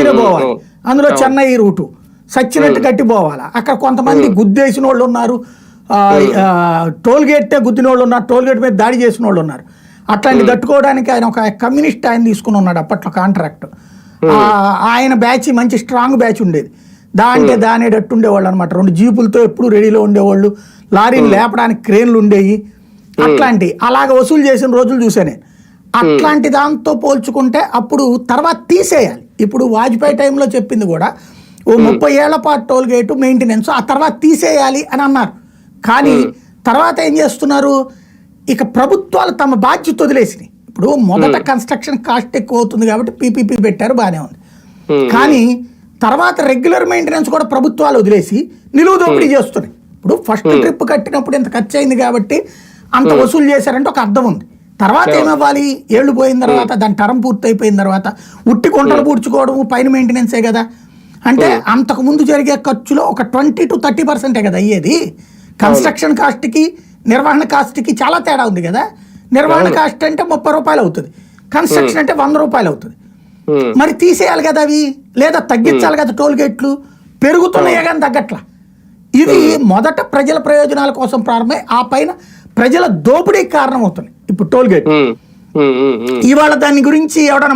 Highway పోవాలి, అందులో Chennai route సచ్చినట్టు కట్టి పోవాలి. అక్కడ కొంతమంది గుద్దేసిన వాళ్ళు ఉన్నారు, టోల్ గేట్ గుద్దిన వాళ్ళు ఉన్నారు, టోల్ గేట్ మీద దాడి చేసిన వాళ్ళు ఉన్నారు. అట్లాంటి తట్టుకోవడానికి ఆయన ఒక కమ్యూనిస్ట్ ఆయన తీసుకుని ఉన్నాడు అప్పట్లో కాంట్రాక్ట్. ఆయన బ్యాచ్ మంచి స్ట్రాంగ్ బ్యాచ్ ఉండేది, దానేటట్టు ఉండేవాళ్ళు అనమాట. 2 జీపులతో ఎప్పుడు రెడీలో ఉండేవాళ్ళు, లారీని లేపడానికి క్రేన్లు ఉండేవి. అలాగ వసూలు చేసిన రోజులు చూసా నేను. అట్లాంటి దాంతో పోల్చుకుంటే అప్పుడు తర్వాత తీసేయాలి. ఇప్పుడు వాజ్పేయి టైంలో చెప్పింది కూడా ఓ 30 ఏళ్ల పాటు టోల్ గేటు మెయింటెనెన్స్, ఆ తర్వాత తీసేయాలి అని అన్నారు. కానీ తర్వాత ఏం చేస్తున్నారు, ఇక ప్రభుత్వాలు తమ బాధ్యత వదిలేసినాయి. ఇప్పుడు మొదట కన్స్ట్రక్షన్ కాస్ట్ ఎక్కువ అవుతుంది కాబట్టి పీపీపీ పెట్టారు, బాగానే ఉంది. కానీ తర్వాత రెగ్యులర్ మెయింటెనెన్స్ కూడా ప్రభుత్వాలు వదిలేసి నిలువు దోపిడీ చేస్తున్నాయి. ఇప్పుడు ఫస్ట్ ట్రిప్ కట్టినప్పుడు ఇంత ఖర్చు అయింది కాబట్టి అంత వసూలు చేశారంటే ఒక అర్థం ఉంది. తర్వాత ఏమవ్వాలి, ఏళ్ళు పోయిన తర్వాత దాని టర్మ్ పూర్తి అయిపోయిన తర్వాత ఉట్టి గుంటలు పూడ్చుకోవడం పైన మెయింటెనెన్సే కదా. అంటే అంతకు ముందు జరిగే ఖర్చులో ఒక 20 to 30% కదా అయ్యేది. కన్స్ట్రక్షన్ కాస్ట్కి నిర్వహణ కాస్ట్కి చాలా తేడా ఉంది కదా. నిర్వహణ కాస్ట్ అంటే 30 రూపాయలు అవుతుంది, కన్స్ట్రక్షన్ అంటే 100 రూపాయలు అవుతుంది. మరి తీసేయాలి కదా అవి, లేదా తగ్గించాలి కదా. టోల్ గేట్లు పెరుగుతున్నాయే కానీ తగ్గట్లా. ఇది మొదట ప్రజల ప్రయోజనాల కోసం ప్రారంభమై ఆ పైన ప్రజల దోపిడీకి కారణం అవుతుంది ఇప్పుడు టోల్ గేట్. ఇవాళ దాని గురించి ఎవడన్నా